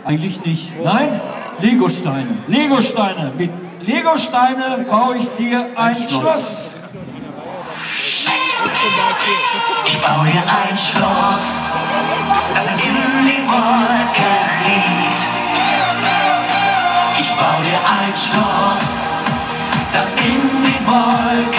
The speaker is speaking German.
Eigentlich nicht. Nein? Legosteine. Legosteine. Mit Legosteine baue ich dir ein Schloss. Ich baue dir ein Schloss, das in den Wolken liegt. Ich baue dir ein Schloss, das in den Wolken